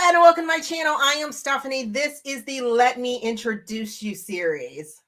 And welcome to my channel. I am Stephanie. This is the Let Me Introduce You series.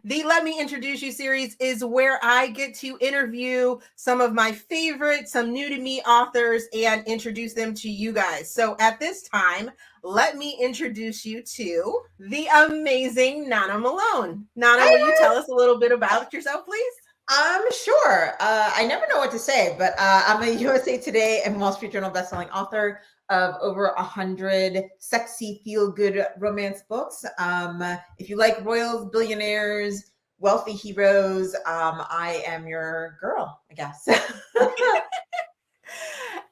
The Let Me Introduce You series is where I get to interview some of my favorite, some new to me authors and introduce them to you guys. So at this time, let me introduce you to the amazing Nana Malone. Nana, will you tell us a little bit about yourself, please? Sure. I never know what to say, but I'm a USA Today and Wall Street Journal bestselling author of over 100 sexy, feel-good romance books. If you like royals, billionaires, wealthy heroes, I am your girl, I guess.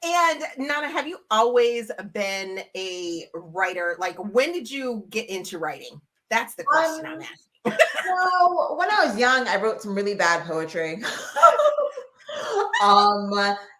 And Nana, have you always been a writer? Like, when did you get into writing? That's the question I'm asking. Well, when I was young, I wrote some really bad poetry.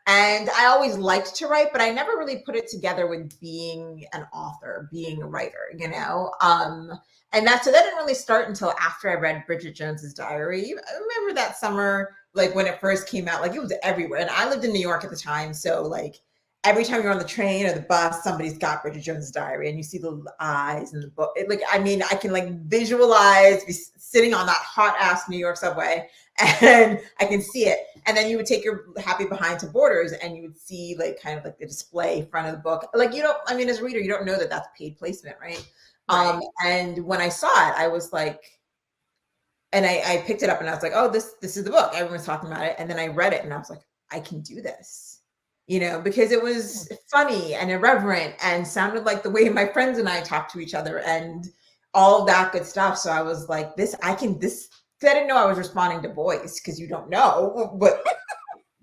And I always liked to write, but I never really put it together with being an author, being a writer, you know? And that didn't really start until after I read Bridget Jones's Diary. I remember that summer, like when it first came out, like it was everywhere. And I lived in New York at the time. So like every time you're on the train or the bus, somebody's got Bridget Jones's Diary and you see the eyes in the book. I can like visualize sitting on that hot ass New York subway and I can see it. And then you would take your happy behind to Borders and you would see like kind of like the display front of the book. Like, as a reader, you don't know that that's paid placement, right? Right. And when I saw it, I was like, and I picked it up and I was like, oh, this is the book. Everyone's talking about it. And then I read it and I was like, I can do this, because it was funny and irreverent and sounded like the way my friends and I talk to each other and all that good stuff. So I was like, I didn't know I was responding to boys because you don't know, but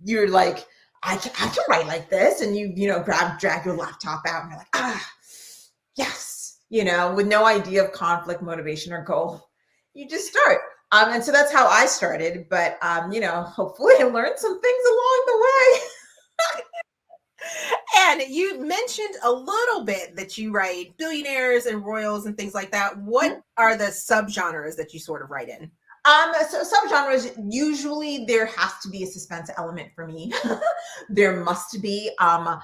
you're like, I can write like this. And you drag your laptop out and you're like, yes, with no idea of conflict, motivation, or goal. You just start. And so that's how I started. But, hopefully I learned some things along the way. And you mentioned a little bit that you write billionaires and royals and things like that. What are the subgenres that you sort of write in? So subgenres, usually there has to be a suspense element for me. There must be. I'm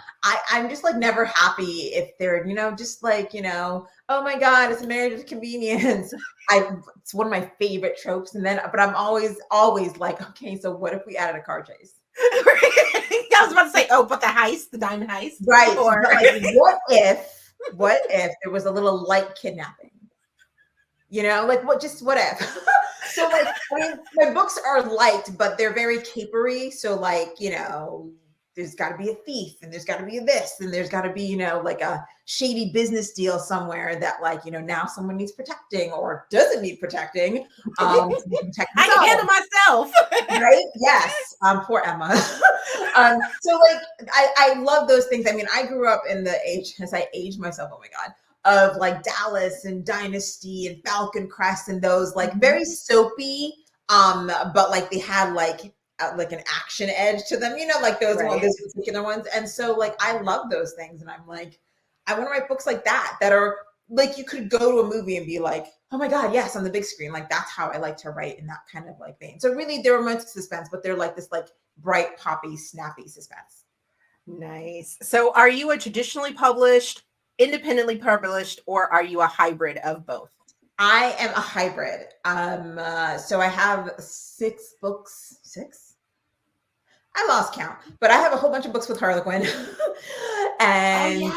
just like never happy if they're, just like, oh my God, it's a marriage of convenience. It's one of my favorite tropes. But I'm always like, okay, so what if we added a car chase? I was about to say, but the diamond heist. Right. Or like, what if there was a little light kidnapping? What if? So like, my books are light, but they're very capery. So like, there's got to be a thief and there's got to be this and there's got to be, like a shady business deal somewhere that like, now someone needs protecting or doesn't need protecting. I can handle myself. Right? Yes. Poor Emma. So like, I love those things. I mean, I grew up in the age, as I aged myself, oh my God, of like Dallas and Dynasty and Falcon Crest and those like very soapy, but like they had like an action edge to them, like those those particular ones. And so like I love those things, and I'm like, I want to write books like that are like you could go to a movie and be like, oh my God, yes, on the big screen. Like that's how I like to write, in that kind of like vein. So really, they're romantic suspense, but they're like this like bright, poppy, snappy suspense. Nice. So are you a traditionally published, independently published, or are you a hybrid of both? I am a hybrid. So I have 6 books. 6? I lost count, but I have a whole bunch of books with Harlequin. And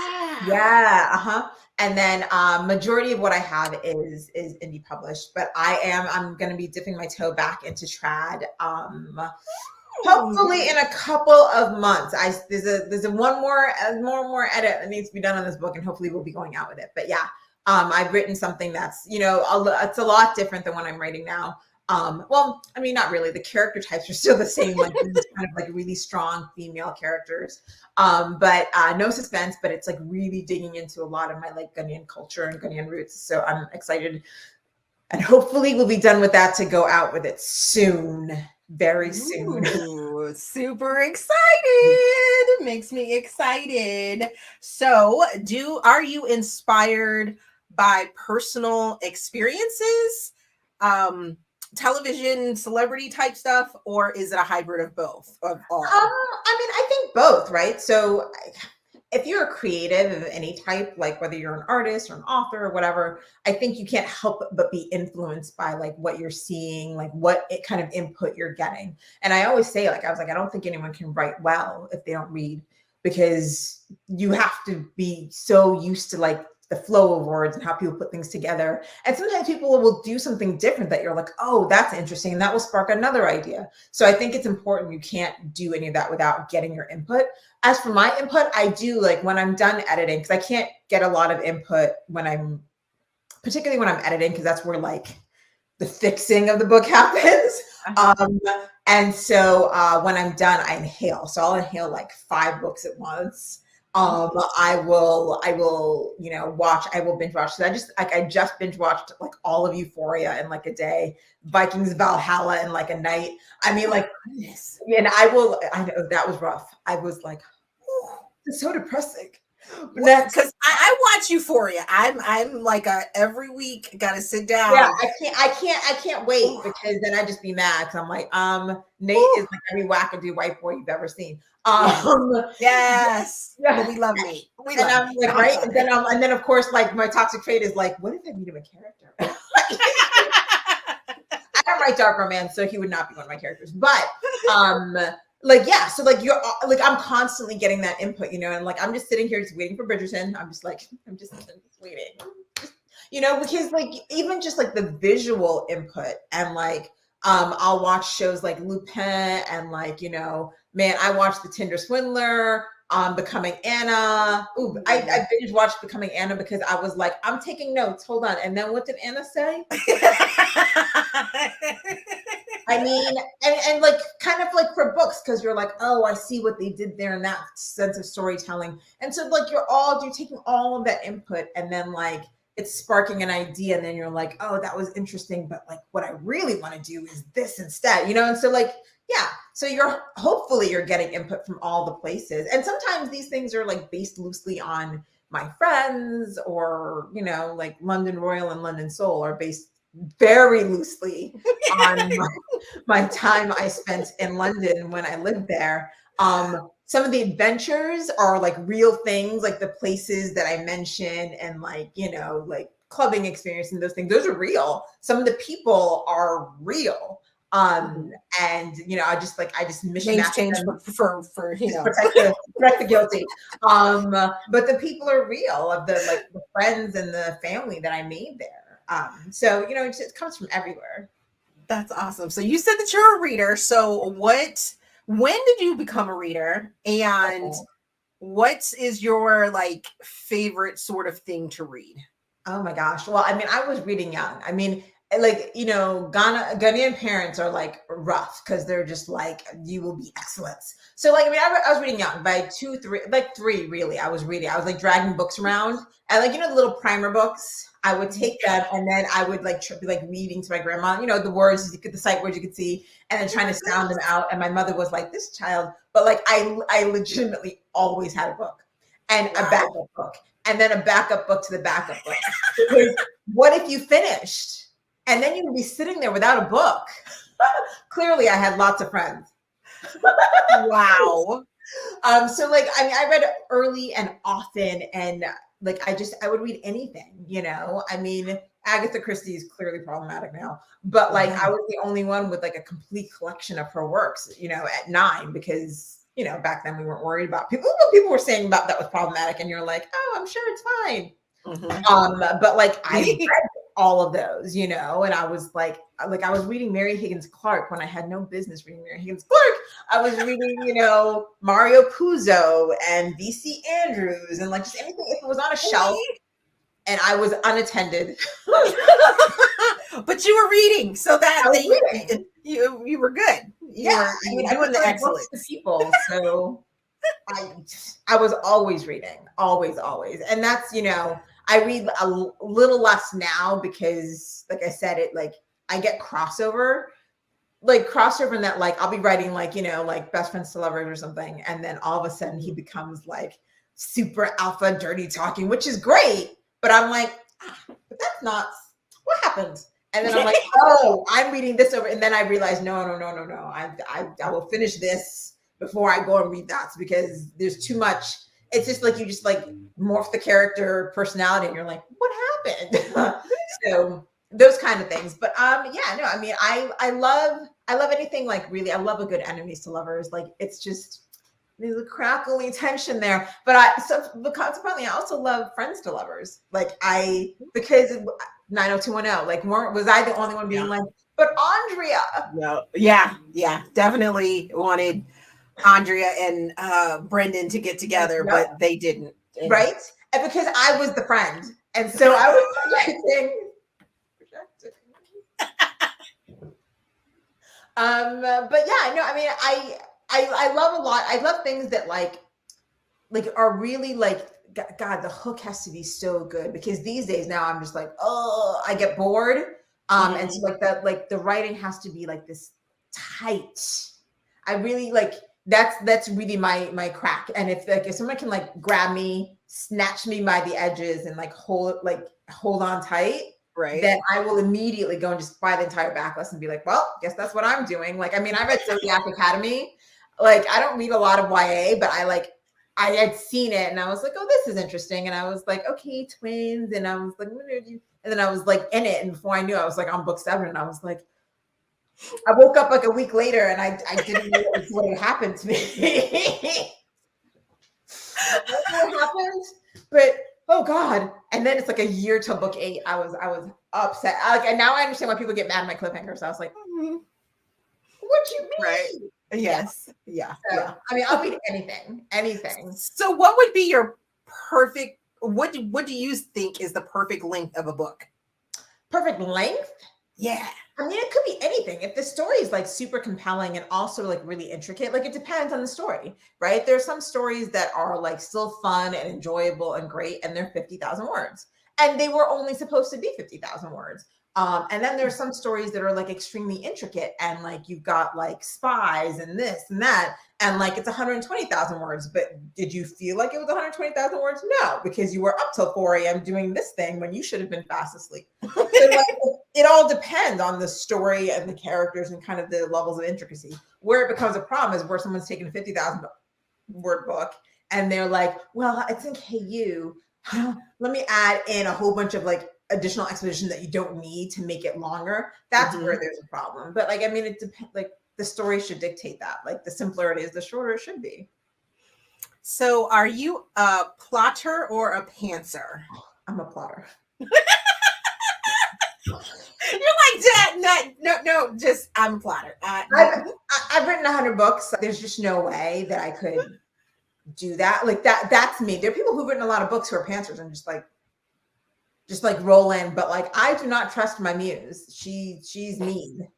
and then majority of what I have is indie published, but I'm going to be dipping my toe back into trad. Hopefully in a couple of months. There's a one more edit that needs to be done on this book, and hopefully we'll be going out with it. But yeah, I've written something that's, it's a lot different than what I'm writing now. Well, I mean, not really. The character types are still the same, like kind of like really strong female characters. But no suspense, but it's like really digging into a lot of my like Ghanaian culture and Ghanaian roots. So I'm excited, and hopefully we'll be done with that to go out with it soon. very soon. Ooh, super excited. Makes me excited. So, are you inspired by personal experiences, um, television, celebrity type stuff, or is it a hybrid of both, of all? I mean, I think both, right? So if you're a creative of any type, like whether you're an artist or an author or whatever, I think you can't help but be influenced by like what you're seeing, like what it kind of input you're getting. And I always say, like, I was like, I don't think anyone can write well if they don't read, because you have to be so used to like the flow of words and how people put things together. And sometimes people will do something different that you're like, oh, that's interesting. And that will spark another idea. So I think it's important. You can't do any of that without getting your input. As for my input, I do like when I'm done editing, because I can't get a lot of input particularly when I'm editing, because that's where like the fixing of the book happens. And so when I'm done, I inhale. So I'll inhale like 5 books at once. I will, I will binge watch. So I just binge watched like all of Euphoria in like a day, Vikings Valhalla in like a night. I mean, like, and I know that was rough. I was like, it's so depressing. Because I watch Euphoria. I'm like every week gotta sit down. Yeah, I can't wait, because then I just be mad. Cause I'm like, Nate is like every wackadoo white boy you've ever seen. Yes. Yeah. We love Nate. And I'm like, right. And then of course, like my toxic trait is like, what if I meet him a character? I don't write dark romance, so he would not be one of my characters. But like, yeah, so like you're like, I'm constantly getting that input, and like I'm just sitting here just waiting for Bridgerton. I'm just waiting. Because like even just like the visual input, and like I'll watch shows like Lupin, and like, man, I watched The Tinder Swindler, Becoming Anna. Ooh, I binge watched Becoming Anna because I was like, I'm taking notes. Hold on. And then what did Anna say? I mean, and like kind of like for books, because you're like, oh, I see what they did there in that sense of storytelling. And so like you're taking all of that input, and then like it's sparking an idea, and then you're like, oh, that was interesting, but like what I really want to do is this instead, and so like, yeah, so hopefully you're getting input from all the places. And sometimes these things are like based loosely on my friends, or like London Royal and London Soul are based very loosely on my time I spent in London when I lived there. Some of the adventures are like real things, like the places that I mentioned, and like, like clubbing experience and those things, those are real. Some of the people are real. And I just mission match change them for protect the guilty. But the people are real, of the friends and the family that I made there. So it comes from everywhere. That's awesome. So you said that you're a reader. So when did you become a reader, and what is your like favorite sort of thing to read? Oh my gosh. Well, I mean, I was reading young. I mean, like, Ghanaian parents are like rough, because they're just like, you will be excellence. So like, I mean, I was reading young. By 2, 3, like 3, really, I was like dragging books around, and like, the little primer books, I would take them, and then I would like be like reading to my grandma, the words, the sight words you could see, and then trying to sound them out. And my mother was like, this child, but like, I legitimately always had a book, and a backup book, and then a backup book to the backup book. Because what if you finished? And then you'd be sitting there without a book. Clearly, I had lots of friends. Wow. So like, I mean, I read early and often, and like, I would read anything, I mean, Agatha Christie is clearly problematic now, but like, I was the only one with like a complete collection of her works, at 9, because, back then we weren't worried about people were saying about that was problematic, and you're like, oh, I'm sure it's fine. But like, I read all of those, and I was like I was reading Mary Higgins Clark when I had no business reading Mary Higgins Clark. I was reading, Mario Puzo and V.C. Andrews, and like just anything if it was on a shelf and I was unattended. But you were reading, so that you were good. You were doing the excellence to people, so I was always reading, always, and that's I read a little less now, because like I said, I get crossover like crossover in that, like I'll be writing like, you know, like best friends to lovers or something, and then all of a sudden he becomes like super alpha dirty talking, which is great, but I'm like, but that's not what happened. And then I'm like, oh, I'm reading this over, and then I realize, no. I will finish this before I go and read that, because there's too much. It's just like you just like morph the character personality, and you're like, what happened? So those kind of things. But yeah, no, I mean, I love anything like really. I love a good enemies to lovers. Like it's just there's a crackly tension there. But consequently, I also love friends to lovers. Like because 90210, like was I the only one being like, but Andrea? No, yeah, definitely wanted Andrea and Brendan to get together, but they didn't. Right? And because I was the friend, and so I was projecting. But yeah, no, I mean, I love a lot. I love things that like are really like, God, the hook has to be so good, because these days now I'm just like, oh, I get bored. And so like the writing has to be like this tight. I really like that's really my crack. And if someone can like grab me, snatch me by the edges, and like hold on tight, right, then I will immediately go and just buy the entire backlist and be like, well, guess that's what I'm doing. Like, I mean, I read Zodiac Academy. Like, I don't read a lot of YA, but I had seen it and I was like, oh, this is interesting. And I was like, okay, twins. And I was like, and then I was like in it. And before I knew, I was like on book 7. And I was like, I woke up like a week later and I didn't know what had happened to me. I don't know what happened, but oh God. And then it's like a year till book 8. I was upset. And now I understand why people get mad at my cliffhangers. So I was like, what you mean? Right. Yes. Yeah. So, Yeah. I mean, I'll read anything. So what would be your perfect, what do you think is the perfect length of a book? Perfect length? Yeah. I mean, it could be anything. If the story is like super compelling and also like really intricate, like it depends on the story, right? There are some stories that are like still fun and enjoyable and great, and they're 50,000 words. And they were only supposed to be 50,000 words. And then there's some stories that are like extremely intricate, and like you've got like spies and this and that, and like it's 120,000 words. But did you feel like it was 120,000 words? No, because you were up till 4 a.m. doing this thing when you should have been fast asleep. So like, it all depends on the story and the characters and kind of the levels of intricacy. Where it becomes a problem is where someone's taking a 50,000 word book and they're like, well, it's in KU. Let me add in a whole bunch of like additional exposition that you don't need to make it longer. That's where there's a problem. But like, I mean, it depends. Like the story should dictate that. Like the simpler it is, the shorter it should be. So are you a plotter or a pantser? I'm a plotter. You're like that? No, just I'm a plotter. I've written 100 books. There's just no way that I could do that. Like that's me. There are people who've written a lot of books who are pantsers and just like roll in. But like, I do not trust my muse. She's mean.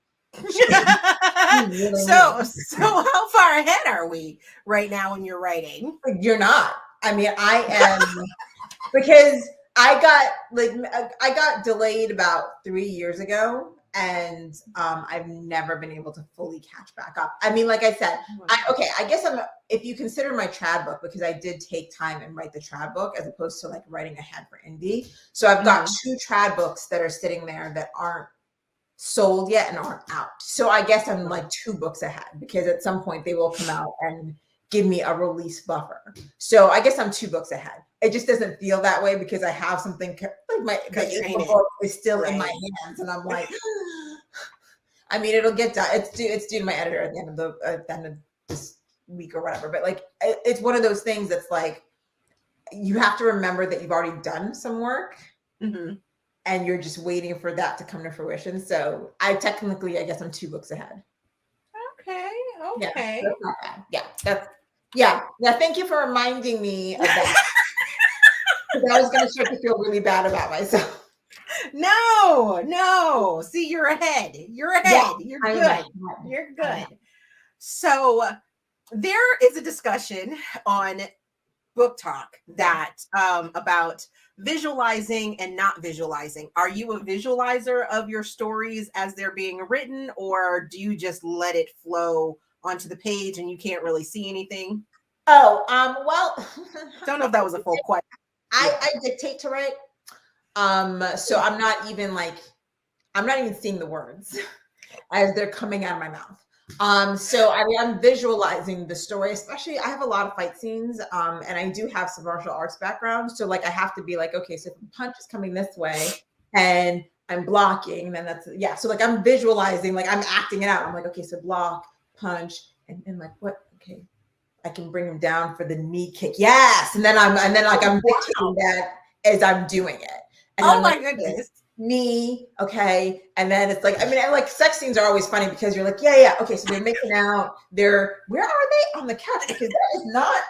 Really so how far ahead are we right now when you're writing? You're not. I mean, I am because I got delayed about 3 years ago, and I've never been able to fully catch back up. I mean, like I said, I guess if you consider my trad book, because I did take time and write the trad book as opposed to like writing ahead for indie. So I've got 2 trad books that are sitting there that aren't sold yet and aren't out. So I guess I'm like 2 books ahead, because at some point they will come out and give me a release buffer. So I guess I'm 2 books ahead. It just doesn't feel that way because I have something like my book is still in my hands, and I'm like, I mean, it'll get done. It's due to my editor at the end of this week or whatever. But like, it's one of those things that's like, you have to remember that you've already done some work, and you're just waiting for that to come to fruition. So I guess I'm 2 books ahead. Okay. Yeah. Thank you for reminding me of that. Because I was going to start to feel really bad about myself. No. See, you're ahead. Yeah, you're good. You're good. So there is a discussion on Book Talk that about visualizing and not visualizing. Are you a visualizer of your stories as they're being written, or do you just let it flow onto the page and you can't really see anything? Oh, well, Don't know if that was a full question. I dictate to write. So I'm not even seeing the words as they're coming out of my mouth. So I mean, I'm visualizing the story, especially I have a lot of fight scenes, and I do have some martial arts background. So like I have to be like, okay, so if the punch is coming this way and I'm blocking, then so like I'm visualizing, like I'm acting it out. I'm like, okay, so block, punch, and like what, okay, I can bring him down for the knee kick. Yes. And then I'm dictating that as I'm doing it. And oh my goodness. Knee, okay. And then it's like, I mean, like sex scenes are always funny because you're like, yeah, okay, so they're making out, where are they? On the couch, because that is not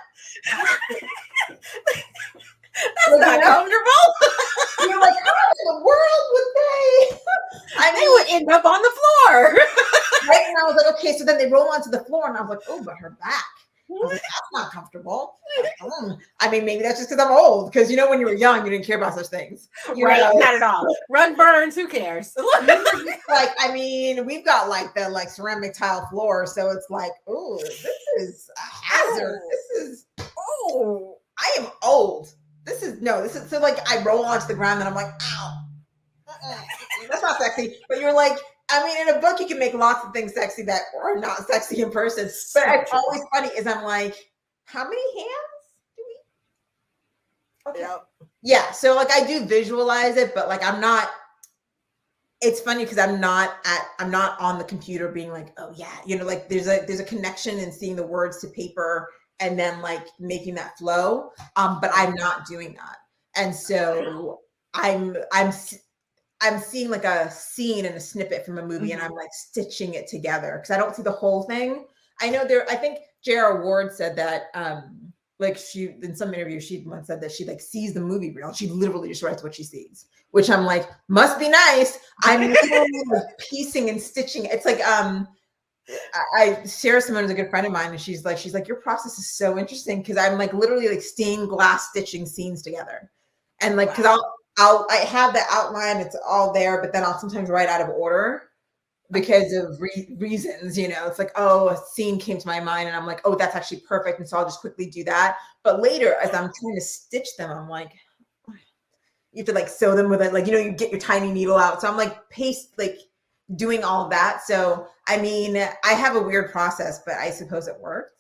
that's not comfortable. You're like, how in the world would they? They would end up on the floor. Right? And I was like, okay, so then they roll onto the floor, and I was like, oh, but her back. I was like, that's not comfortable. I mean, maybe that's just because I'm old. Because when you were young, you didn't care about such things. Right? Not at all. Run, burns. Who cares? Like, I mean, we've got like the ceramic tile floor, so it's like, oh, this is a hazard. This is I am old. This is so like I roll onto the ground and I'm like, ow. That's not sexy. But you're like, I mean, in a book, you can make lots of things sexy that are not sexy in person. But it's always funny is I'm like, how many hands do we? Okay. Yep. Yeah. So like I do visualize it, but like I'm not. It's funny because I'm not on the computer being like, oh yeah, like there's a connection in seeing the words to paper and then like making that flow. But I'm not doing that, and so I'm seeing like a scene and a snippet from a movie, and I'm like stitching it together because I don't see the whole thing. I know I think J.R. Ward said that, like she, in some interview, she once said that she like sees the movie reel. She literally just writes what she sees, which I'm like, must be nice. I'm literally like piecing and stitching. It's like, Simone is a good friend of mine, and she's like, your process is so interesting because I'm like literally like stained glass stitching scenes together, and like because I have the outline, it's all there, but then I'll sometimes write out of order because of reasons, It's like, oh, a scene came to my mind and I'm like, oh, that's actually perfect. And so I'll just quickly do that. But later, as I'm trying to stitch them, I'm like, you have to like sew them with it. Like, you get your tiny needle out. So I'm like doing all of that. So, I mean, I have a weird process, but I suppose it works.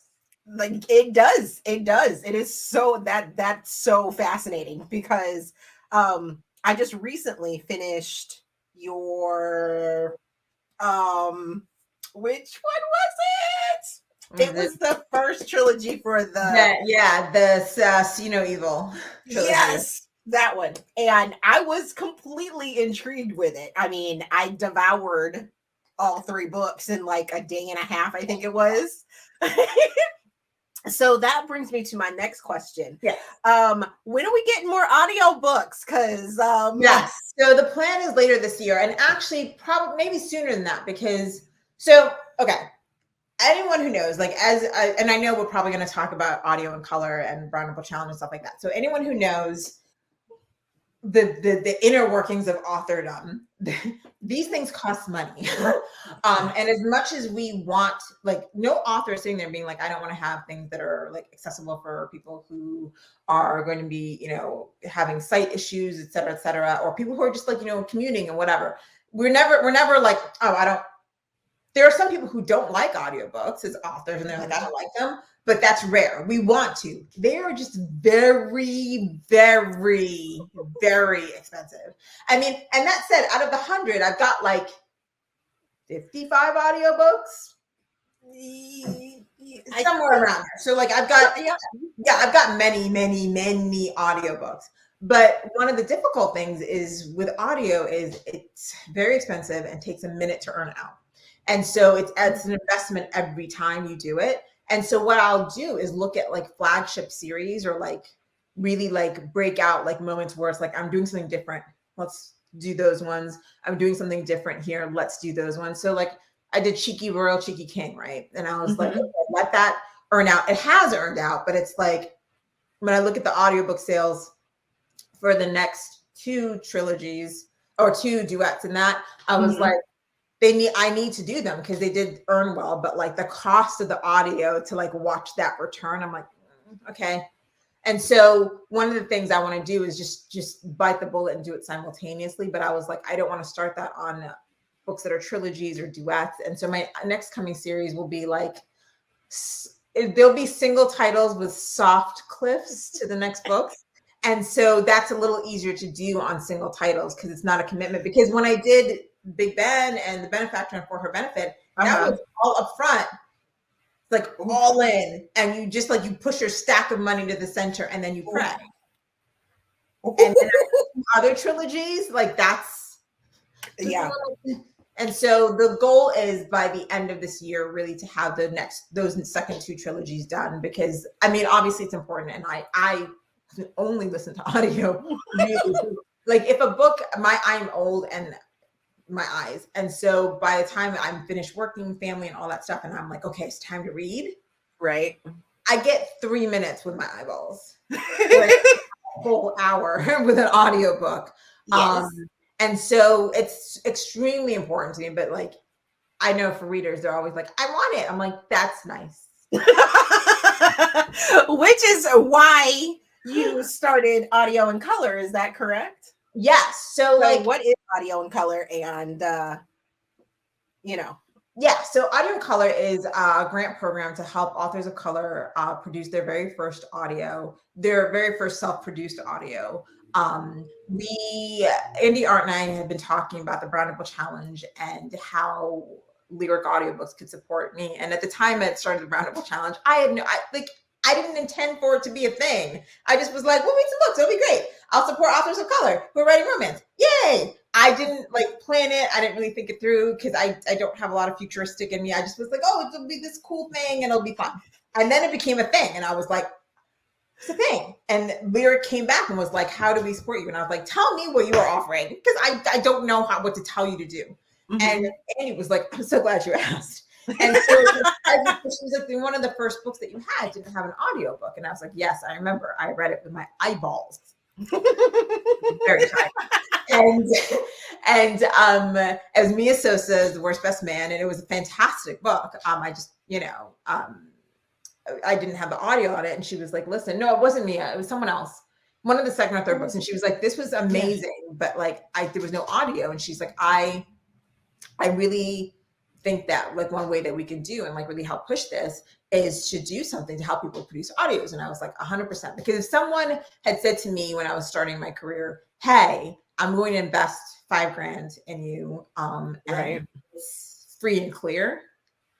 Like it does. It is so that's so fascinating because I just recently finished your which one was it? It was the first trilogy for the See No Evil trilogy. Yes, that one. And I was completely intrigued with it. I mean, I devoured all 3 books in like a day and a half, I think it was. So that brings me to my next question. Yeah. When are we getting more audio books? Because yes. So the plan is later this year, and actually probably maybe sooner than that because okay. Anyone who knows, like and I know we're probably going to talk about audio and color and Brown Nipple Challenge and stuff like that. So anyone who knows the inner workings of authordom, these things cost money. And as much as we want, like no author is sitting there being like, I don't want to have things that are like accessible for people who are going to be, having sight issues, et cetera, or people who are just like, commuting and whatever. We're never like, oh, I don't. There are some people who don't like audiobooks as authors and they're like, I don't like them, but that's rare. We want to. They're just very, very, very expensive. I mean, and that said, out of the 100, I've got like 55 audiobooks. Somewhere around there. So like I've got many, many, many audiobooks. But one of the difficult things is with audio is it's very expensive and takes a minute to earn out. And so it's an investment every time you do it. And so what I'll do is look at like flagship series or like really like breakout like moments where it's like, I'm doing something different. Let's do those ones. I'm doing something different here. Let's do those ones. So like I did Cheeky Royal, Cheeky King, right? And I was like, okay, let that earn out. It has earned out, but it's like, when I look at the audiobook sales for the next 2 trilogies or 2 duets, and that I was like, I need to do them because they did earn well, but like the cost of the audio to like watch that return, I'm like, okay. And so one of the things I want to do is just bite the bullet and do it simultaneously. But I was like, I don't want to start that on books that are trilogies or duets. And so my next coming series will be like, there'll be single titles with soft cliffs to the next book. And so that's a little easier to do on single titles because it's not a commitment. Because when I did Big Ben and The Benefactor and For Her Benefit, that was all up front, like all in, and you just like you push your stack of money to the center and then you pray. And then other trilogies, like that's And so the goal is by the end of this year, really to have those second 2 trilogies done, because I mean, obviously it's important, and I only listen to audio. Really. Like if a book, I'm old and my eyes, and so by the time I'm finished working, family, and all that stuff, and I'm like, okay, it's time to read. Right. I get 3 minutes with my eyeballs, like a whole hour with an audiobook. Yes. And so it's extremely important to me. But like, I know for readers, they're always like, I want it. I'm like, that's nice. Which is why you started Audio and Color. Is that correct? Yes. So like, what is Audio and Color? And, Yeah, so Audio and Color is a grant program to help authors of color produce their very first self-produced audio. Andy Art and I had been talking about the Brown Nipple Challenge and how lyric audiobooks could support me. And at the time I started the Brown Nipple Challenge, I didn't intend for it to be a thing. I just was like, we'll read some books, it'll be great. I'll support authors of color who are writing romance. Yay! I didn't like plan it. I didn't really think it through because I don't have a lot of futuristic in me. I just was like, oh, it'll be this cool thing and it'll be fun. And then it became a thing. And I was like, it's a thing. And Lyric came back and was like, how do we support you? And I was like, tell me what you are offering, because I don't know what to tell you to do. And Andy was like, I'm so glad you asked. And so she was like, one of the first books that you had didn't have an audiobook. And I was like, yes, I remember. I read it with my eyeballs. Very tight. And it was Mia Sosa's The Worst Best Man, and it was a fantastic book. I just, I didn't have the audio on it, and she was like, listen, no, it wasn't Mia, it was someone else, one of the second or third books. And she was like, this was amazing, but like there was no audio. And she's like, I really think that like one way that we can do and like really help push this is to do something to help people produce audios. And I was like 100%, because if someone had said to me when I was starting my career, hey, I'm going to invest $5,000 in you, and it's free and clear,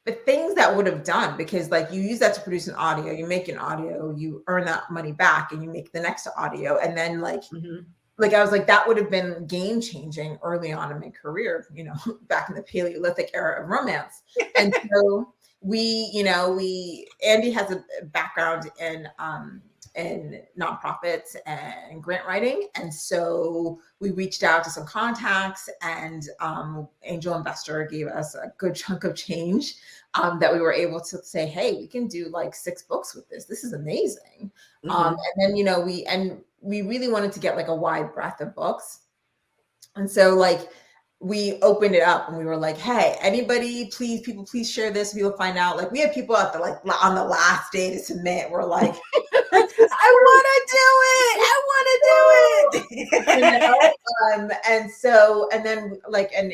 the things that would have done, because like you use that to produce an audio, you make an audio, you earn that money back, and you make the next audio, and then like like I was like, that would have been game changing early on in my career, back in the Paleolithic era of romance. And so Andy has a background in nonprofits and grant writing. And so we reached out to some contacts, and angel investor gave us a good chunk of change that we were able to say, hey, we can do like 6 books with this. This is amazing. And then, we really wanted to get like a wide breadth of books. And so like we opened it up and we were like, hey, anybody, please share this. People find out. Like we had people at the on the last day to submit. We're like, I want to do it. And then like, and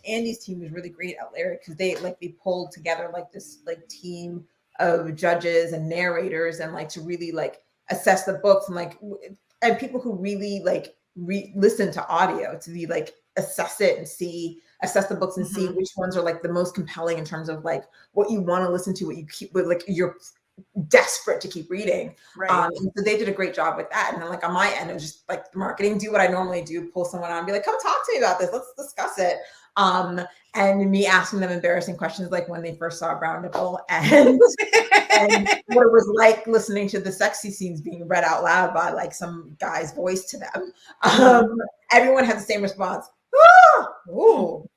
Andy's team was really great at Lyric, because they pulled together like this like team of judges and narrators, and like to really like assess the books, and people who really like listen to audio to be like assess it and assess the books and see which ones are like the most compelling in terms of like what you want to listen to, what you keep with, like you're desperate to keep reading. And so they did a great job with that. And then like on my end, it was just like marketing, do what I normally do, pull someone on and be like, come talk to me about this, let's discuss it. And me asking them embarrassing questions like when they first saw Brown Nipple, and what it was like listening to the sexy scenes being read out loud by like some guy's voice to them. Everyone had the same response. Ooh.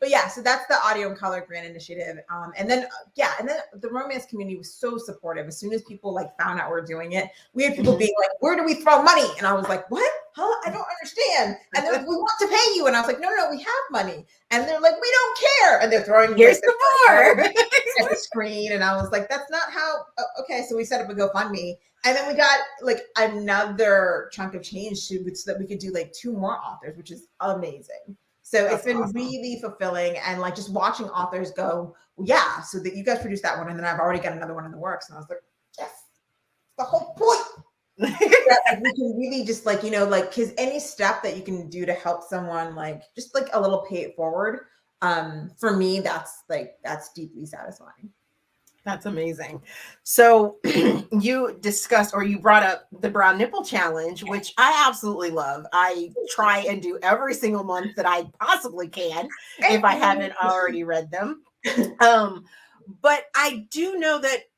But yeah, so that's the Audio and Color Grant Initiative. And then the romance community was so supportive. As soon as people like found out we're doing it, we had people being like, "Where do we throw money?" And I was like, "What? Huh? I don't understand." And they're like, "We want to pay you." And I was like, "No, we have money." And they're like, "We don't care." And they're throwing Here's the more at the screen. And I was like, "That's not how." Okay, so we set up a GoFundMe. And then we got like another chunk of change so that we could do like 2 more authors, which is amazing. So it's been really fulfilling, and like just watching authors go, well, yeah, so that you guys produced that one, and then I've already got another one in the works. And I was like, yes, the whole point. That like, we can really just like, like, because any step that you can do to help someone, like just like a little pay it forward, for me, that's deeply satisfying. That's amazing. So you discussed, or you brought up the Brown Nipple Challenge, which I absolutely love. I try and do every single month that I possibly can if I haven't already read them. But I do know that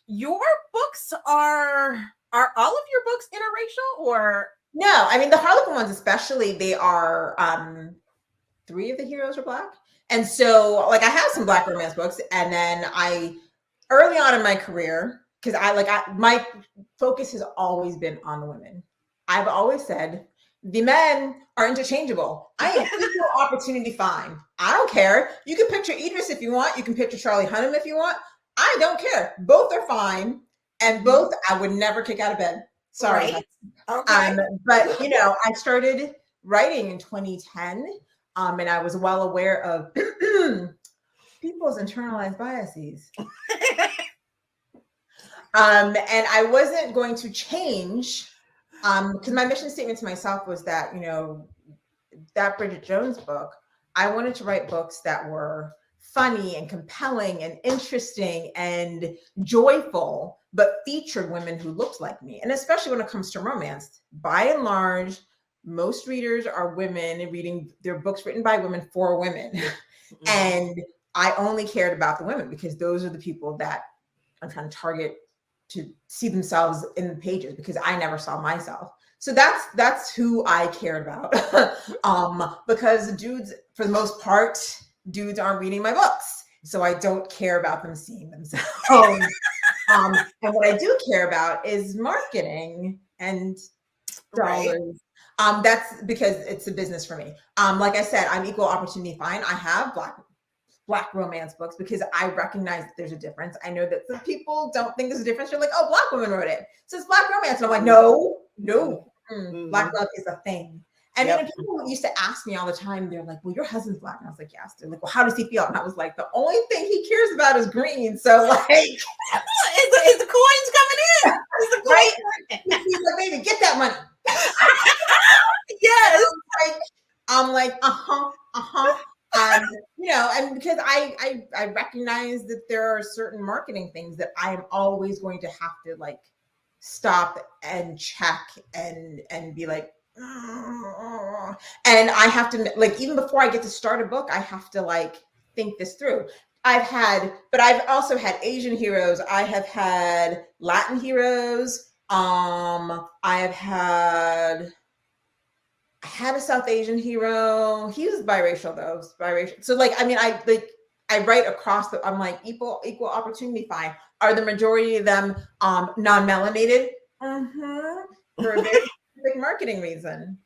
your books are all of your books interracial, or no? I mean, the Harlequin ones especially, they are 3 of the heroes are Black. And so like I have some Black romance books, and then early on in my career, because my focus has always been on the women. I've always said the men are interchangeable. I am equal opportunity fine. I don't care. You can picture Idris if you want. You can picture Charlie Hunnam if you want. I don't care. Both are fine, and both I would never kick out of bed. Sorry. Right? Okay. But I started writing in 2010, and I was well aware of people's internalized biases. And I wasn't going to change, because my mission statement to myself was that, that Bridget Jones book, I wanted to write books that were funny and compelling and interesting and joyful, but featured women who looked like me. And especially when it comes to romance, by and large, most readers are women reading their books written by women for women. Mm-hmm. And I only cared about the women because those are the people that I'm trying to target to see themselves in the pages, because I never saw myself. So that's who I cared about. Because dudes, for the most part, dudes aren't reading my books. So I don't care about them seeing themselves. And what I do care about is marketing and dollars. Right. That's because it's a business for me. Like I said, I'm equal opportunity fine. I have Black romance books because I recognize that there's a difference. I know that some people don't think there's a difference. They're like, oh, Black women wrote it, so it's Black romance. And I'm like, no. Black love is a thing. And people used to ask me all the time, they're like, well, your husband's Black. And I was like, yes. They're like, well, how does he feel? And I was like, the only thing he cares about is green. So like, is the coins coming in? Is the coins right? He's like, baby, get that money. Yes. I'm like, and because I recognize that there are certain marketing things that I am always going to have to like stop and check and be like, and I have to, like, even before I get to start a book, I have to like think this through. I've also had Asian heroes. I have had Latin heroes. I had a South Asian hero. He was biracial though. Biracial. So like, I mean, I write across I'm like equal opportunity fine. Are the majority of them non-melanated? Mm-hmm. For a very big marketing reason.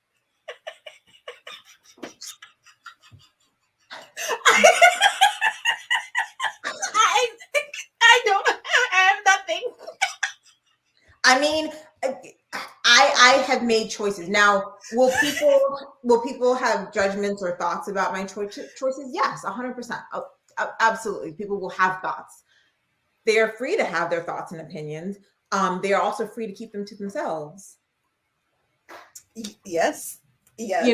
I have nothing. I mean, I have made choices. Now, will people have judgments or thoughts about my choices? Yes, 100%. Absolutely. People will have thoughts. They are free to have their thoughts and opinions. They are also free to keep them to themselves. Yes. Yes.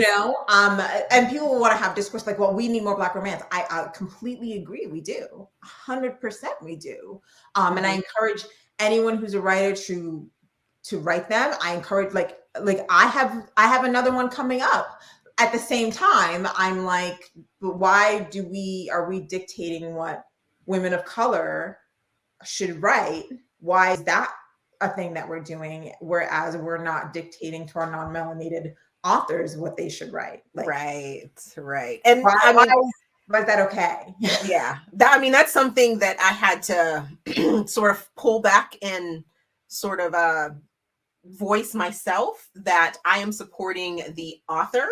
And people want to have discourse like, well, we need more Black romance. I completely agree. We do. 100% we do. And I encourage anyone who's a writer to write them. I encourage like I have another one coming up. At the same time, I'm like, but why are we dictating what women of color should write? Why is that a thing that we're doing? Whereas we're not dictating to our non-melanated authors what they should write. Like, right. And Was that okay? Yeah. That, I mean, that's something that I had to sort of pull back and sort of voice myself, that I am supporting the author,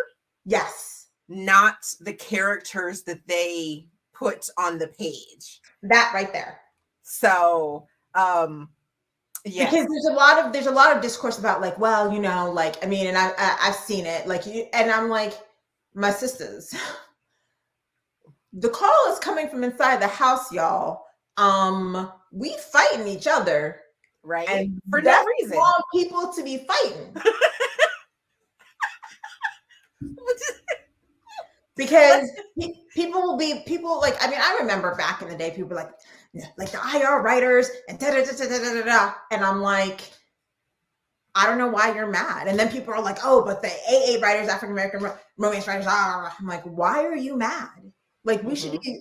Yes. not the characters that they put on the page. That right there. So, yes. Because there's a lot of discourse about like, well, you know, like, I mean, and I've seen it, like, and I'm like, my sisters, the call is coming from inside the house, y'all. We fighting each other, Right? and For no that's reason. wrong people to be fighting. Because people like, I mean, I remember back in the day, people were like the IR writers and da da da da da da da, and I'm like, I don't know why you're mad. And then people are like, oh, but the AA writers, African American romance writers, I'm like, why are you mad? Like, we should be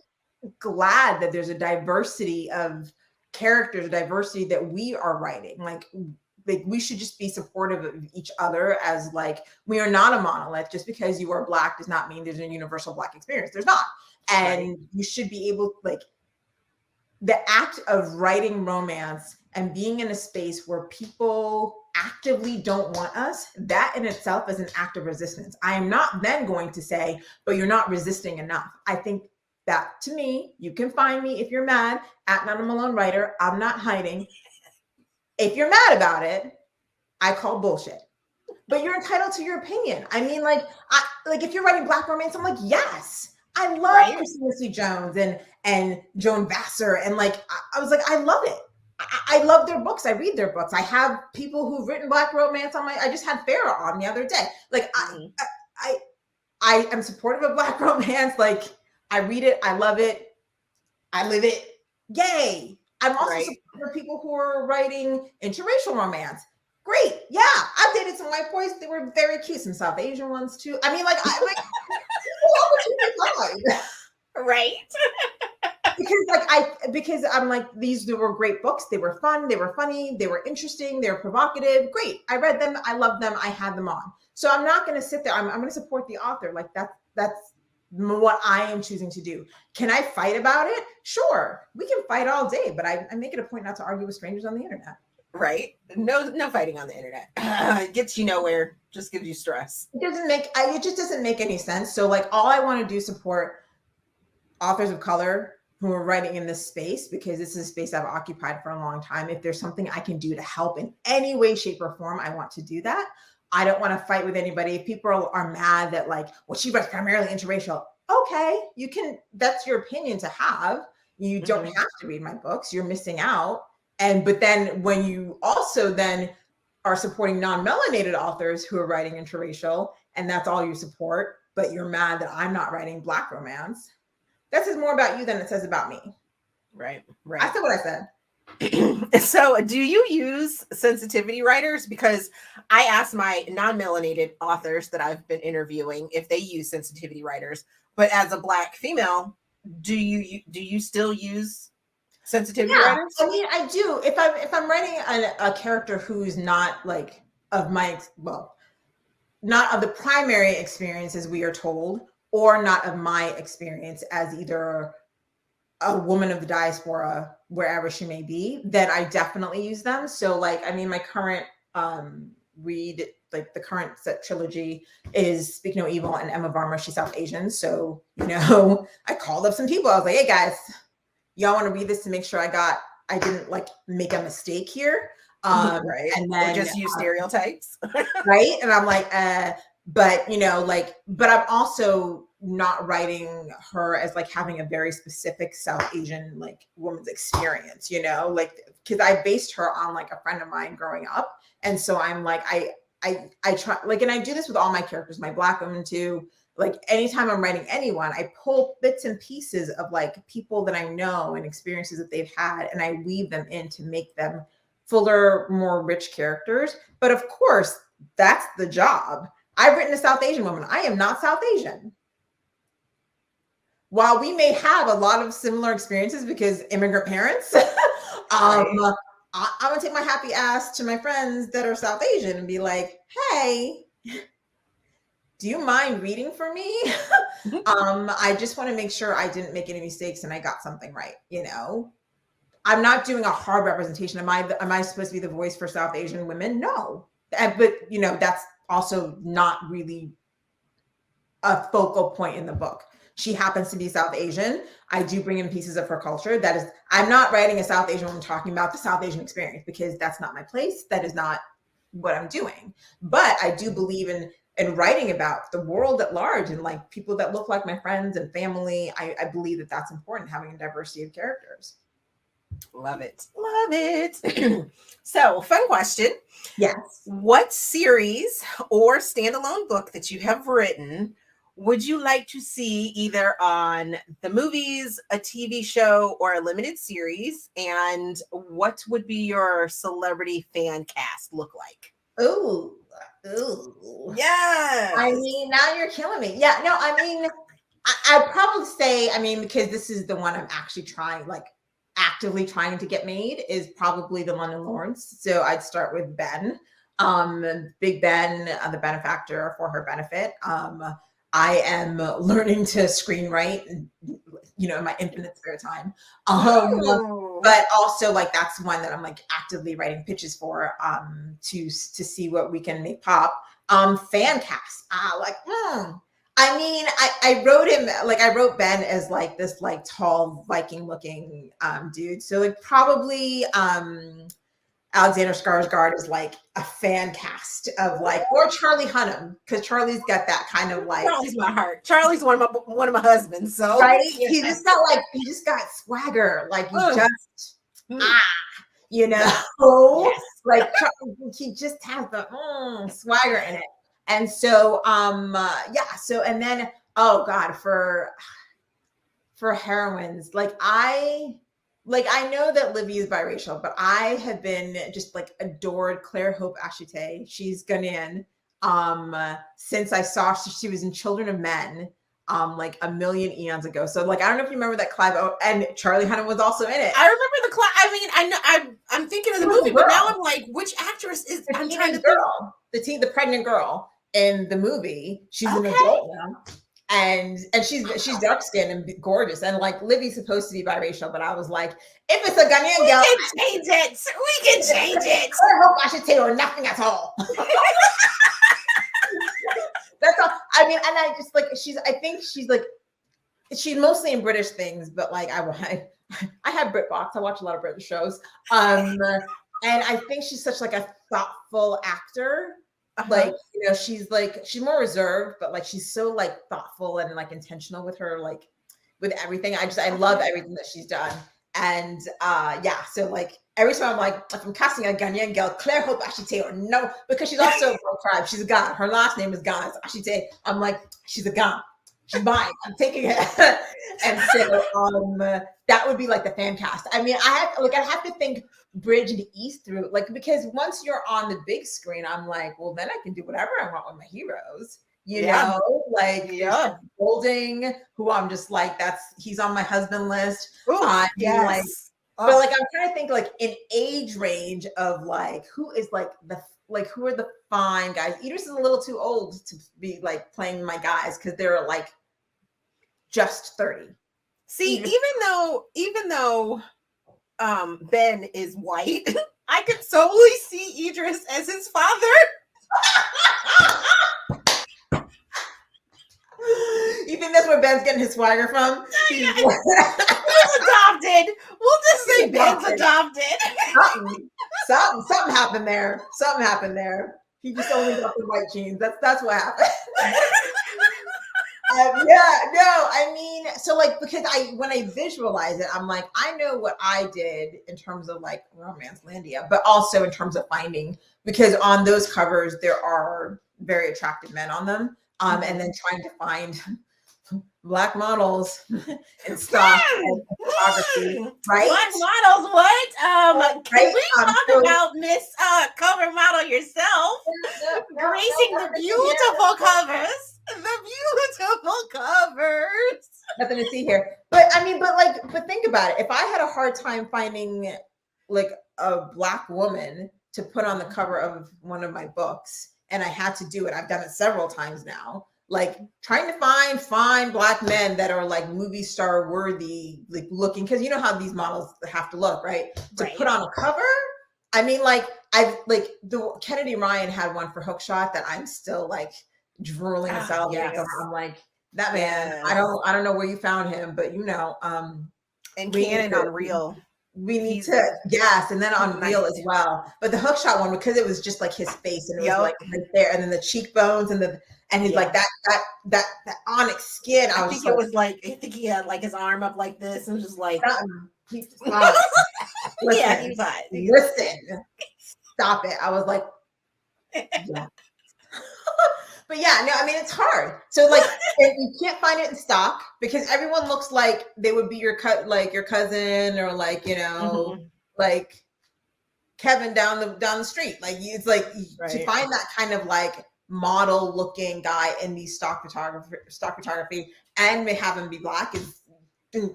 glad that there's a diversity of characters, a diversity that we are writing. Like we should just be supportive of each other, as like, we are not a monolith. Just because you are Black does not mean there's a universal Black experience. There's not. And you should be able, like, the act of writing romance and being in a space where people actively don't want us, that in itself is an act of resistance. I am not then going to say, but you're not resisting enough. I think that, to me, you can find me if you're mad at Not a Malone Writer. I'm not hiding. If you're mad about it, I call bullshit. But you're entitled to your opinion. I mean, like, if you're writing Black romance, I'm like, yes. I love Christina C. Jones and Joan Vassar, and like, I was like, I love it. I love their books. I read their books. I have people who've written Black romance on I just had Farrah on the other day. Like, I am supportive of Black romance. Like, I read it. I love it. I live it. Yay. I'm also supportive of people who are writing interracial romance. Great. Yeah. I've dated some white boys. They were very cute. Some South Asian ones too. I mean, like, right. because I'm like, these were great books. They were fun. They were funny. They were interesting. They were provocative. Great. I read them. I loved them. I had them on. So I'm not going to sit there. I'm going to support the author. Like, that's what I am choosing to do. Can I fight about it? Sure. We can fight all day, but I make it a point not to argue with strangers on the internet. Right. No fighting on the internet. It gets you nowhere. Just gives you stress. It just doesn't make any sense. So like, all I want to do is support authors of color who are writing in this space, because this is a space I've occupied for a long time. If there's something I can do to help in any way, shape, or form, I want to do that. I don't want to fight with anybody. If people are mad that like, well, she writes primarily interracial. Okay, you can, that's your opinion to have. You don't have to read my books. You're missing out. But then when you also then are supporting non-melanated authors who are writing interracial, and that's all you support, but you're mad that I'm not writing Black romance, that says more about you than it says about me. Right. I said what I said. So do you use sensitivity writers? Because I asked my non-melanated authors that I've been interviewing if they use sensitivity writers, but as a Black female, do you still use sensitivity writers? I mean, I do. If I'm writing a character who's not like not of the primary experience as we are told, or not of my experience as either a woman of the diaspora, wherever she may be, then I definitely use them. So like, I mean, my current read, like the current set trilogy is Speak No Evil, and Emma Varma, she's South Asian. So, you know, I called up some people. I was like, hey guys, y'all want to read this to make sure I didn't like make a mistake here. Right. And then or just use stereotypes. Right. And I'm like, but you know, like, but I'm also not writing her as like having a very specific South Asian like woman's experience, you know, like, because I based her on like a friend of mine growing up. And so I'm like, I try, like, and I do this with all my characters, my Black women too. Like anytime I'm writing anyone, I pull bits and pieces of like people that I know and experiences that they've had, and I weave them in to make them fuller, more rich characters. But of course, that's the job. I've written a South Asian woman. I am not South Asian. While we may have a lot of similar experiences because immigrant parents, I'm gonna take my happy ass to my friends that are South Asian and be like, hey, do you mind reading for me? I just want to make sure I didn't make any mistakes and I got something right, you know? I'm not doing a hard representation. Am I supposed to be the voice for South Asian women? No. But you know, that's also not really a focal point in the book. She happens to be South Asian. I do bring in pieces of her culture. That is, I'm not writing a South Asian woman talking about the South Asian experience because that's not my place. That is not what I'm doing. But I do believe in writing about the world at large and like people that look like my friends and family. I believe that that's important, having a diversity of characters. Love it. Love it. So, fun question. Yes. What series or standalone book that you have written would you like to see either on the movies, a TV show, or a limited series? And what would be your celebrity fan cast look like? Ooh. Yes. I mean, now you're killing me. Yeah, no, I mean, I'd probably say, I mean, because this is the one I'm actually actively trying to get made, is probably the London Lawrence. So I'd start with Ben, Big Ben, the benefactor for her benefit. I am learning to screenwrite, you know, in my infinite spare time. But also like that's one that I'm like actively writing pitches for, to see what we can make pop. Fan cast. I mean, I wrote him, like I wrote Ben as like this like tall Viking looking dude. So like probably Alexander Skarsgård is like a fan cast of like, or Charlie Hunnam, because Charlie's got that kind of like, Charlie's my heart. Charlie's one of my husbands. So right, he just got swagger, like you know, yes. like he just has the swagger in it. And so yeah, so and then oh god, for heroines, like I know that Livy is biracial, but I have been just like adored Claire Hope Ashite. She's Ghanaian. Since I saw she was in Children of Men, like a million eons ago. So like I don't know if you remember that Clive and Charlie Hunnam was also in it. I remember the Clive. I mean, I know I'm thinking of the movie, but now I'm like, which actress is? I'm trying to think. The pregnant girl in the movie. She's an adult now. And she's dark skinned and gorgeous, and like Livy's supposed to be biracial, but I was like, if it's a Ghanaian girl, we can change it. I hope I should tell her nothing at all. That's all. I mean, and I just like I think she's mostly in British things, but like I have BritBox. I watch a lot of British shows, and I think she's such like a thoughtful actor. Like, you know, she's more reserved, but like she's so like thoughtful and like intentional with her, like with everything. I love everything that she's done. And yeah, so like every time I'm like, if I'm casting a Ghanaian girl, Claire Hope Ashite, or no, because she's also a tribe. She's a Ghana. Her last name is Ghana. It's Ashite. I'm like, she's a Ghana. She's mine. I'm taking it. And so that would be like the fan cast. I mean, I have to think bridge the East through, like, because once you're on the big screen, I'm like, well, then I can do whatever I want with my heroes. You know, like Golding, who I'm just like, he's on my husband list. Yes. But like I'm trying to think like an age range of like who is like who are the fine guys. Idris is a little too old to be like playing my guys because they're like just 30. See, even though Ben is white, I could solely see Idris as his father. You think that's where Ben's getting his swagger from? He's adopted. We'll just say Ben's adopted. Something happened there. Something happened there. He just only got the white genes. That's what happened. Yeah, no, I mean, so like, because when I visualize it, I'm like, I know what I did in terms of like Romancelandia, but also in terms of finding, because on those covers, there are very attractive men on them. And then trying to find Black models and stuff and photography, right? Black models, what? Can we talk about Miss Cover Model yourself? Gracing the beautiful covers. The beautiful covers. Nothing to see here. But I mean, but think about it. If I had a hard time finding like a Black woman to put on the cover of one of my books, and I had to do it. I've done it several times now. Like trying to find fine Black men that are like movie star worthy, like looking, because you know how these models have to look, right? To put on a cover. I mean, like the Kennedy Ryan had one for Hookshot that I'm still like drooling and salivating over. I'm like, that man, I don't know where you found him, but you know, and Canon on Reel. We need to, yes, and then on Reel as well. But the Hookshot one, because it was just like his face, and it was like right there, and then the cheekbones, and he's like that onyx skin. I think it was like, I think he had like his arm up like this, and just like, listen, listen, stop it. I was like, yeah. But yeah, no, I mean, it's hard. So like, you can't find it in stock because everyone looks like they would be your cousin, or like, you know, like Kevin down the street. Like it's like to find that kind of like model looking guy in these stock photography and may have him be Black is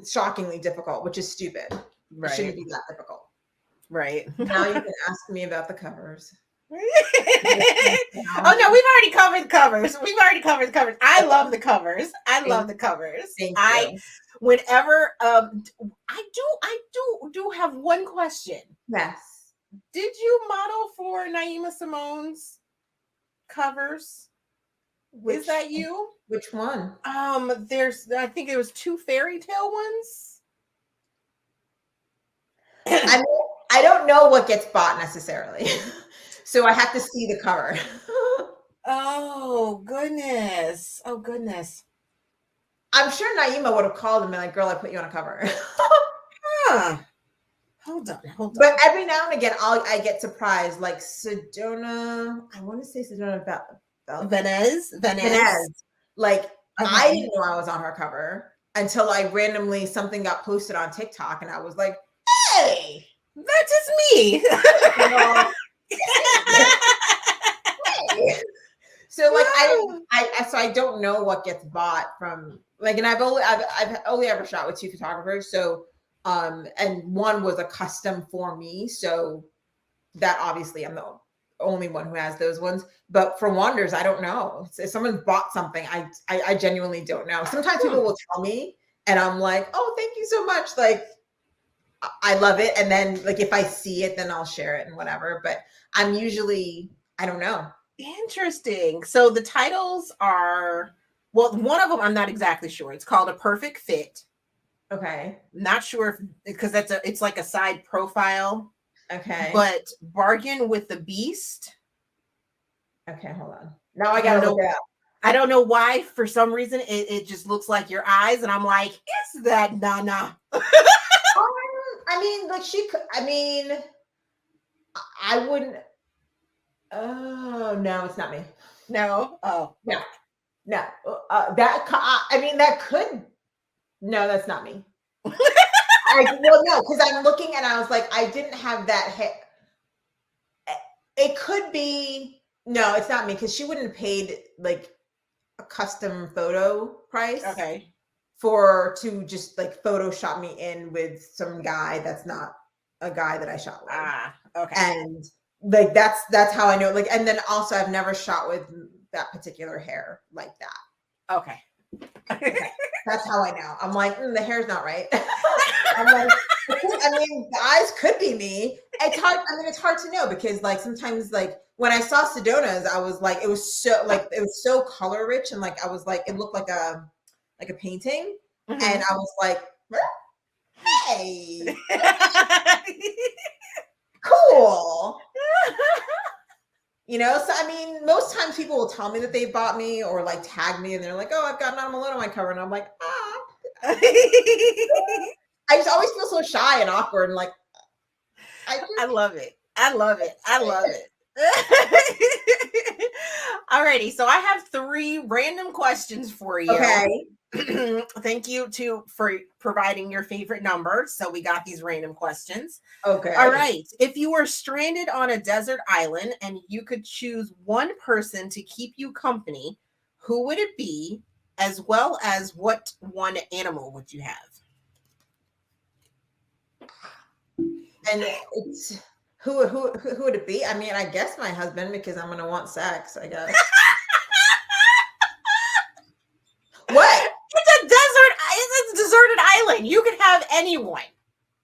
shockingly difficult, which is stupid. It shouldn't be that difficult. Right. Now you can ask me about the covers. Oh no, we've already covered covers. I love the covers. Thank you. Whenever I do have one question. Yes. Did you model for Naima Simone's covers? Is that you? Which one? I think there was 2 fairy tale ones. I mean, I don't know what gets bought necessarily. So I have to see the cover. Oh goodness. I'm sure Naima would have called and been like, girl, I put you on a cover. Hold on. But every now and again, I get surprised. Like Sedona, I want to say Sedona Venez. Like, I didn't know I was on her cover until I randomly, something got posted on TikTok and I was like, hey, that's just me. So like I don't know what gets bought from like, and I've only ever shot with 2 photographers. So and one was a custom for me. So that obviously I'm the only one who has those ones. But for Wonders, I don't know. If someone bought something, I genuinely don't know. Sometimes people will tell me and I'm like, oh, thank you so much. Like I love it. And then like if I see it, then I'll share it and whatever. But I'm usually, I don't know. Interesting. So the titles are, well, one of them I'm not exactly sure. It's called A Perfect Fit. Okay. Not sure if, because it's like a side profile. Okay. But Bargain with the Beast. Okay, hold on. Now I gotta look it up. I don't know why. For some reason, it just looks like your eyes, and I'm like, is that Nana? I mean, like she could. I mean, I wouldn't. Oh no, it's not me. No. Oh no. I mean, that could. No, that's not me. No, because I'm looking and I was like, I didn't have that hair. It could be. No, it's not me because she wouldn't have paid like a custom photo price. Okay. To just like Photoshop me in with some guy that's not a guy that I shot with. Okay. And like that's how I know. Like, and then also I've never shot with that particular hair like that. Okay. That's how I know. I'm like, the hair's not right. I'm like, I mean, the eyes could be me. It's hard. I mean, it's hard to know because like sometimes like when I saw Sedona's, I was like, it was so color rich and like I was like, it looked like a painting, and I was like, hey, cool. You know, so I mean, most times people will tell me that they bought me or like tag me and they're like, oh, I've got Malone on my cover. And I'm like, I just always feel so shy and awkward and like, I love it. Alrighty, so I have 3 random questions for you. Okay. Thank you for providing your favorite number. So we got these random questions. Okay. All right. If you were stranded on a desert island and you could choose one person to keep you company, who would it be? As well as what one animal would you have? And it's Who would it be? I mean, I guess my husband, because I'm gonna want sex, I guess. What? It's a deserted island. You could have anyone.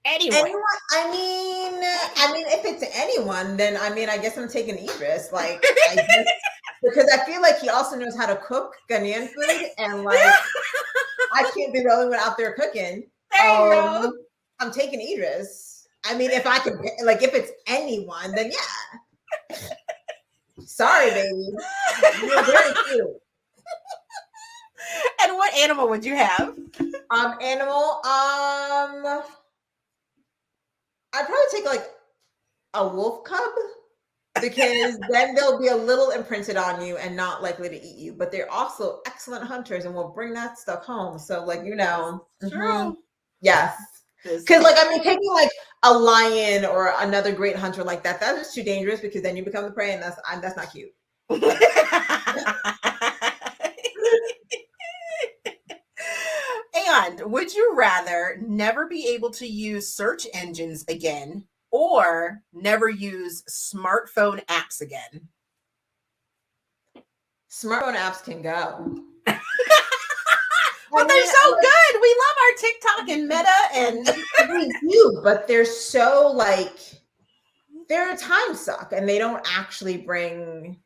Anyone? I mean, if it's anyone, then I mean, I guess I'm taking Idris. Like, because I feel like he also knows how to cook Ghanaian food, and like, I can't be the only one out there cooking. There you go. I'm taking Idris. I mean, if I could, like, if it's anyone, then yeah. Sorry, baby. You're very cute. And what animal would you have? Animal. I'd probably take like a wolf cub, because then they'll be a little imprinted on you and not likely to eat you. But they're also excellent hunters and will bring that stuff home. So, like, you know, True. Yes. Because, like, I mean, taking like a lion or another great hunter like that, that's just too dangerous, because then you become the prey, and that's not cute. And would you rather never be able to use search engines again, or never use smartphone apps again? Smartphone apps can go. But they're so good. We love our TikTok and Meta, and we do, but they're so like, they're a time suck, and they don't actually bring.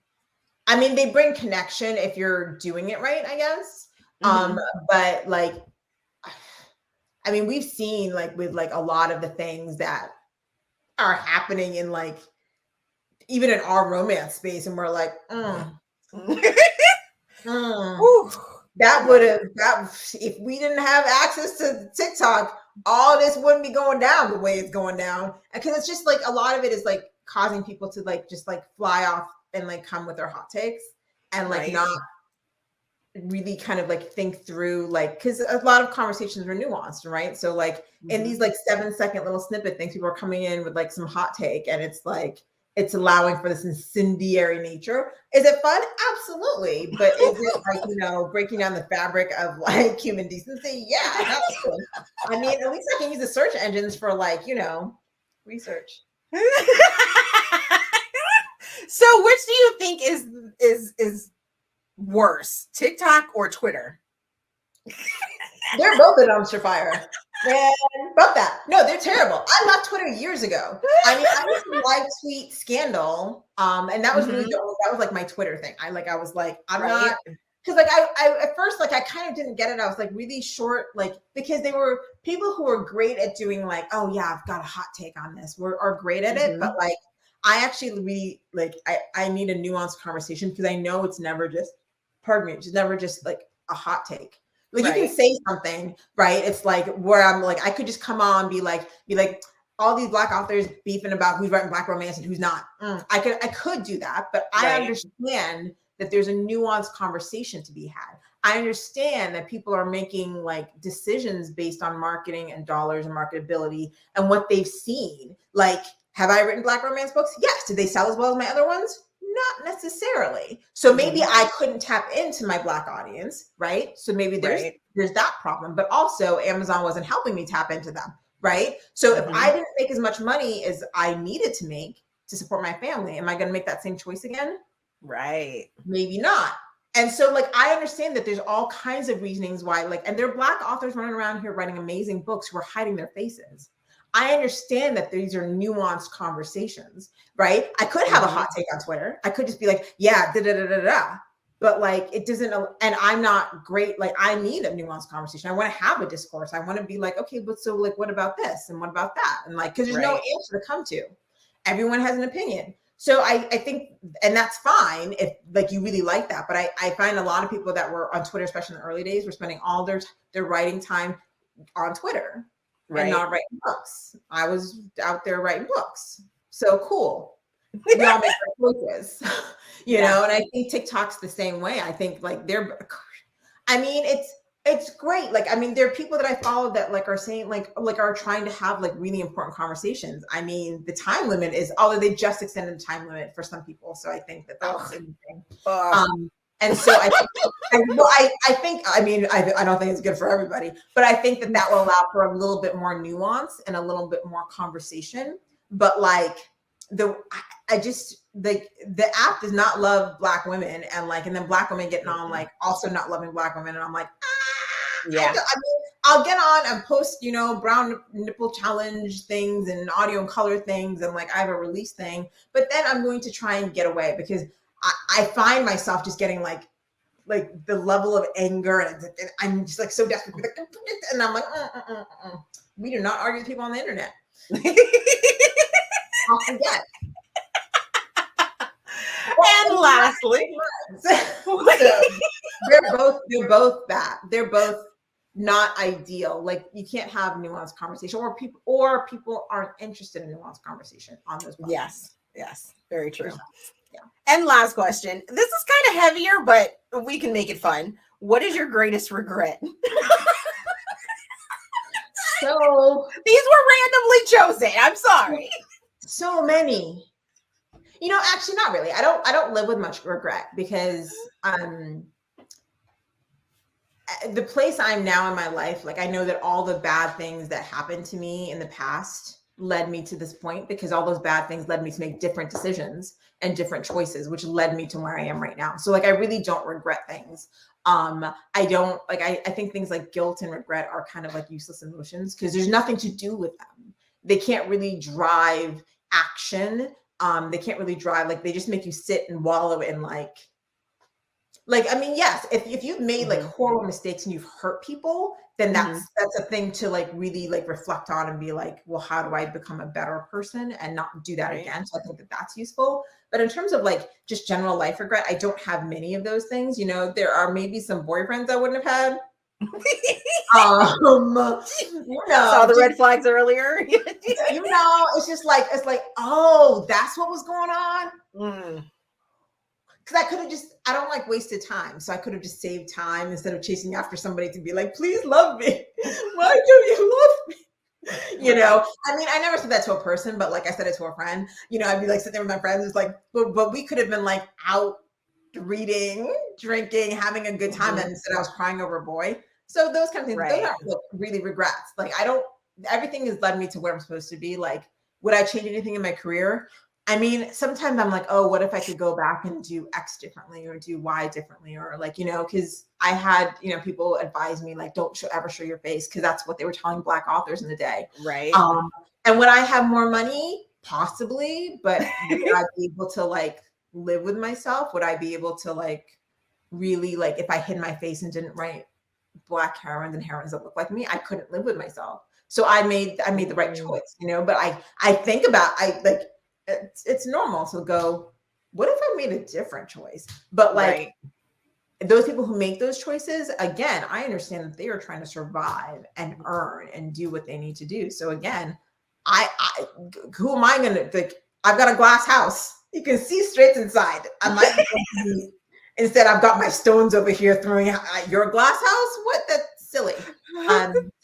I mean, they bring connection if you're doing it right, I guess. But like, I mean, we've seen like with like a lot of the things that are happening in like even in our romance space, and we're like, that would have, if we didn't have access to TikTok, all this wouldn't be going down the way it's going down. Because it's just like a lot of it is like causing people to like just like fly off and like come with their hot takes, and like not really kind of like think through, like, because a lot of conversations are nuanced, right? So like in these like 7-second little snippet things, people are coming in with like some hot take, and it's like, it's allowing for this incendiary nature. Is it fun? Absolutely. But is it like, you know, breaking down the fabric of like human decency? Yeah, absolutely. I mean, at least I can use the search engines for like, you know, research. So which do you think is worse, TikTok or Twitter? They're both a dumpster fire. Man, about that. No, they're terrible. I left Twitter years ago. I mean, I was a live tweet scandal. And that was really that was like my Twitter thing. I was like, I'm not, because like I at first, like I kind of didn't get it. I was like really short, like, because they were people who were great at doing like, oh yeah, I've got a hot take on this. Are great at it, but like I actually really like I need a nuanced conversation, because I know it's never just, pardon me, it's never just like a hot take. Like you can say something, right? It's like where I'm like, I could just come on, be like, all these Black authors beefing about who's writing Black romance and who's not. I could do that, but I understand that there's a nuanced conversation to be had. I understand that people are making like decisions based on marketing and dollars and marketability and what they've seen. Like, have I written Black romance books? Yes. Did they sell as well as my other ones? Not necessarily. So maybe I couldn't tap into my Black audience, right? So maybe there's that problem, but also Amazon wasn't helping me tap into them, right? So if I didn't make as much money as I needed to make to support my family, am I going to make that same choice again? Right. Maybe not. And so like, I understand that there's all kinds of reasonings why, like, and there are Black authors running around here writing amazing books who are hiding their faces. I understand that these are nuanced conversations, right? I could have a hot take on Twitter. I could just be like, yeah, da-da-da-da-da. But like, it doesn't, and I'm not great. Like, I need a nuanced conversation. I want to have a discourse. I want to be like, okay, but so like, what about this? And what about that? And like, because there's no answer to come to. Everyone has an opinion. So I think, and that's fine if like you really like that. But I find a lot of people that were on Twitter, especially in the early days, were spending all their writing time on Twitter. And not writing books. I was out there writing books. So cool. We all make our choices, you know, and I think TikTok's the same way. I think like I mean, it's great. Like, I mean, there are people that I follow that like are saying like are trying to have like really important conversations. I mean, the time limit is, although they just extended the time limit for some people. So I think that was a good thing. And so I think, I mean, I don't think it's good for everybody, but I think that will allow for a little bit more nuance and a little bit more conversation. But like, I just like the app does not love Black women, and then Black women getting on like also not loving Black women, and I'm like, yeah. I mean, I'll get on and post, brown nipple challenge things and audio and color things, and like I have a release thing, but then I'm going to try and get away because I find myself just getting like the level of anger, and I'm just like so desperate, and I'm like, we do not argue with people on the internet. I'll forget. And lastly, so they're both bad. They're both not ideal. Like you can't have nuanced conversation, or people aren't interested in nuanced conversation on those platforms. Yes, very true. Yeah. And last question. This is kind of heavier, but we can make it fun. What is your greatest regret? So these were randomly chosen. I'm sorry. So many. Actually not really. I don't live with much regret because the place I'm now in my life, like I know that all the bad things that happened to me in the past led me to this point, because all those bad things led me to make different decisions and different choices, which led me to where I am right now. So like I really don't regret things. I don't like I think things like guilt and regret are kind of like useless emotions because there's nothing to do with them. They can't really drive action. They can't really drive, like they just make you sit and wallow in like I mean, yes, if you've made like horrible mistakes and you've hurt people, then that's a thing to like really like reflect on and be like, well, how do I become a better person and not do that again? So I think that that's useful. But in terms of like just general life regret, I don't have many of those things. There are maybe some boyfriends I wouldn't have had. Saw the red flags earlier. It's just like, oh, that's what was going on. Because I could have I don't like wasted time. So I could have just saved time instead of chasing after somebody to be like, please love me. Why do you love me? I mean, I never said that to a person, but like I said it to a friend, I'd be like sitting there with my friends. It's like, but we could have been like out reading, drinking, having a good time. And instead I was crying over a boy. So those kind of things, those aren't really regrets. Like everything has led me to where I'm supposed to be. Like, would I change anything in my career? I mean, sometimes I'm like, oh, what if I could go back and do X differently or do Y differently? Or like, because I had, people advise me like, don't ever show your face, because that's what they were telling Black authors in the day. Right. And would I have more money? Possibly. But would I be able to like live with myself? Would I be able to like really like if I hid my face and didn't write Black heroines and heroines that look like me, I couldn't live with myself. So I made the right choice, but I think about it's normal to go, what if I made a different choice? But like those people who make those choices, again, I understand that they are trying to survive and earn and do what they need to do. So again, who am I gonna like? I've got a glass house. You can see straight inside. I might instead I've got my stones over here throwing out your glass house. What? That's silly.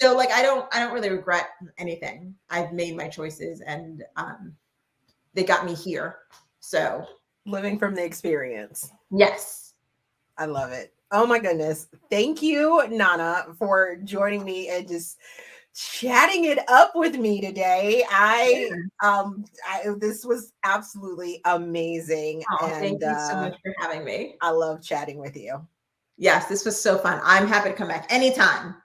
So like I don't really regret anything. I've made my choices and they got me here. So living from the experience. Yes. I love it. Oh my goodness. Thank you, Nana, for joining me and just chatting it up with me today. This was absolutely amazing. Oh, thank you so much for having me. I love chatting with you. Yes, this was so fun. I'm happy to come back anytime.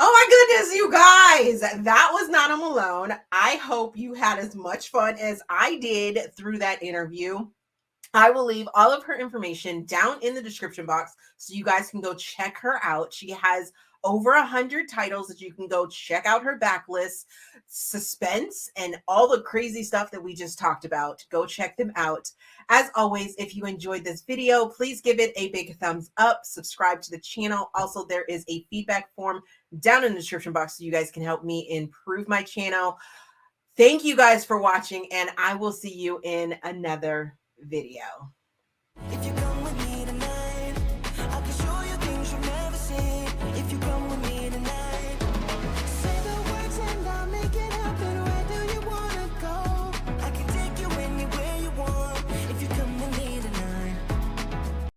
Oh my goodness, you guys, that was Nana Malone. I hope you had as much fun as I did through that interview. I will leave all of her information down in the description box so you guys can go check her out. She has over 100 titles that you can go check out her backlist, suspense, and all the crazy stuff that we just talked about. Go check them out. As always, if you enjoyed this video, please give it a big thumbs up, subscribe to the channel. Also, there is a feedback form down in the description box so you guys can help me improve my channel. Thank you guys for watching, and I will see you in another video. If you